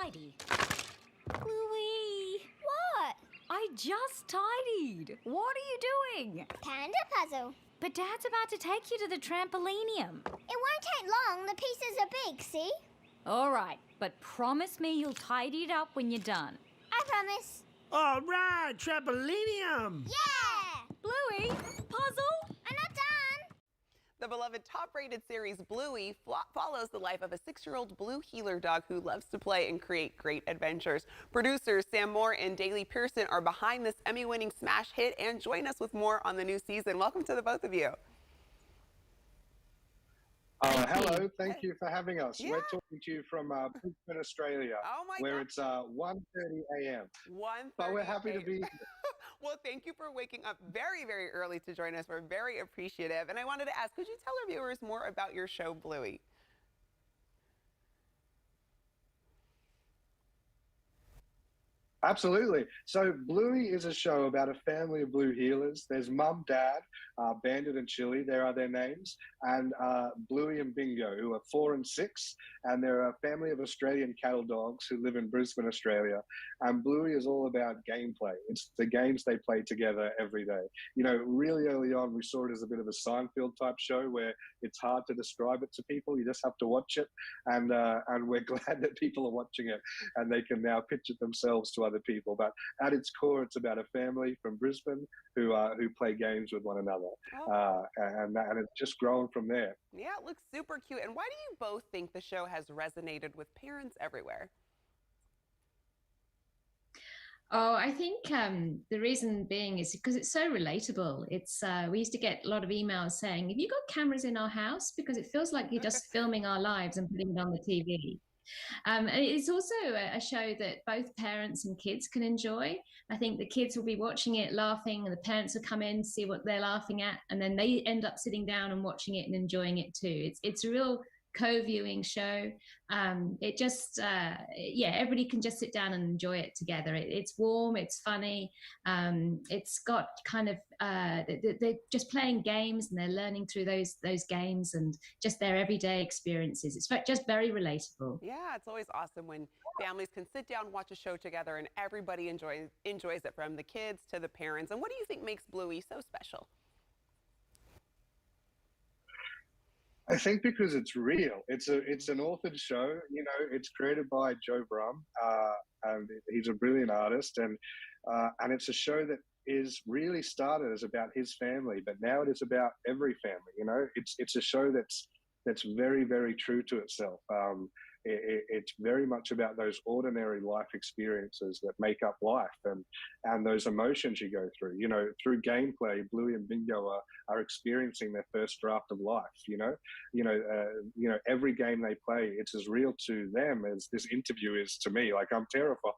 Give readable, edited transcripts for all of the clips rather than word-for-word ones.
tidy. Bluey! What? I just tidied. What are you doing? Panda puzzle. But Dad's about to take you to the trampolinium. It won't take long. The pieces are big, see? All right, but promise me you'll tidy it up when you're done. I promise. All right, trampolinium. Yeah! Bluey, puzzle? I'm not done. The beloved top-rated series Bluey follows the life of a 6-year-old blue heeler dog who loves to play and create great adventures. Producers Sam Moore and Daley Pearson are behind this Emmy-winning smash hit and join us with more on the new season. Welcome to the both of you. Hello, thank you for having us. Yeah. We're talking to you from Brisbane, Australia, Oh my where God. it's 1:30 a.m. 1:30 But we're happy to be here. Well, thank you for waking up very, very early to join us. We're very appreciative. And I wanted to ask, could you tell our viewers more about your show, Bluey? Absolutely. So Bluey is a show about a family of blue heelers. There's Mum, Dad, Bandit and Chili, there are their names, and Bluey and Bingo, who are 4 and 6, and they're a family of Australian cattle dogs who live in Brisbane, Australia. And Bluey is all about gameplay. It's the games they play together every day. You know, really early on, we saw it as a bit of a Seinfeld type show where it's hard to describe it to people. You just have to watch it, and we're glad that people are watching it, and they can now pitch it themselves to other people. But at its core, it's about a family from Brisbane who play games with one another, and it's just grown from there. Yeah, it looks super cute. And why do you both think the show has resonated with parents everywhere? Oh, I think the reason being is because it's so relatable. It's we used to get a lot of emails saying, "Have you got cameras in our house?" Because it feels like you're just filming our lives and putting it on the TV. And it's also a show that both parents and kids can enjoy. I think the kids will be watching it, laughing, and the parents will come in, see what they're laughing at, and then they end up sitting down and watching it and enjoying it too. It's a real co-viewing show. It just everybody can just sit down and enjoy it together. It's warm, it's funny, it's got kind of they're just playing games and they're learning through those games and just their everyday experiences. It's just very relatable. Yeah, it's always awesome when families can sit down, watch a show together, and everybody enjoys it, from the kids to the parents. And what do you think makes Bluey so special? I think because it's real. It's an authored show. You know, it's created by Joe Brum, and he's a brilliant artist, and it's a show that is really started as about his family, but now it is about every family. You know, it's a show that's very, very true to itself. It's very much about those ordinary life experiences that make up life, and those emotions you go through. You know, through gameplay, Bluey and Bingo are experiencing their first draft of life. You know, every game they play, it's as real to them as this interview is to me. Like, I'm terrified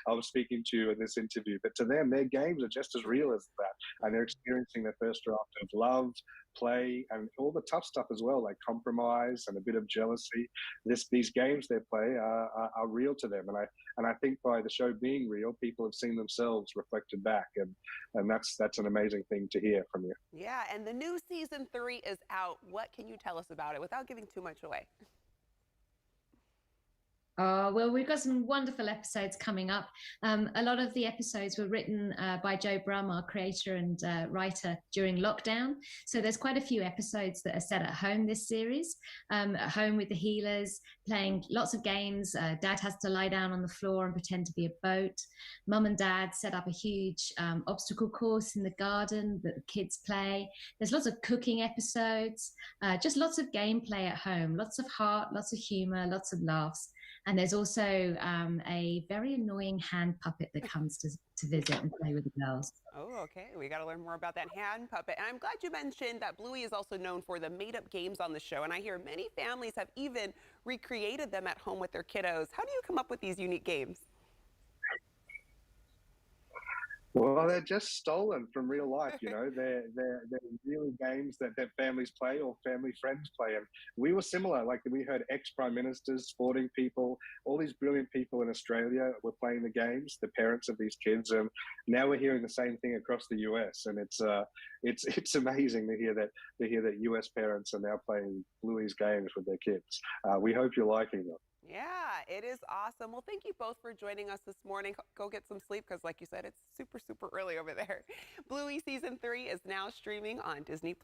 of speaking to you in this interview, but to them, their games are just as real as that, and they're experiencing their first draft of love, play, and all the tough stuff as well, like compromise and a bit of jealousy. These games they play are real to them, and I think by the show being real, people have seen themselves reflected back, and that's an amazing thing to hear from you. Yeah, and the new season 3 is out. What can you tell us about it without giving too much away? Oh, well, we've got some wonderful episodes coming up. A lot of the episodes were written by Joe Brum, our creator and writer, during lockdown. So there's quite a few episodes that are set at home this series, at home with the healers, playing lots of games. Dad has to lie down on the floor and pretend to be a boat. Mum and Dad set up a huge obstacle course in the garden that the kids play. There's lots of cooking episodes, just lots of gameplay at home, lots of heart, lots of humor, lots of laughs. And there's also a very annoying hand puppet that comes to visit and play with the girls. Oh, okay. We got to learn more about that hand puppet. And I'm glad you mentioned that Bluey is also known for the made-up games on the show. And I hear many families have even recreated them at home with their kiddos. How do you come up with these unique games? Well, they're just stolen from real life, you know. They're really games that families play or family friends play. And we were similar. Like, we heard ex-prime ministers, sporting people, all these brilliant people in Australia were playing the games, the parents of these kids. And now we're hearing the same thing across the US. And it's amazing to hear that US parents are now playing Bluey's games with their kids. We hope you're liking them. Yeah, it is awesome. Well, thank you both for joining us this morning. Go get some sleep because, like you said, it's super, super early over there. Bluey Season 3 is now streaming on Disney+.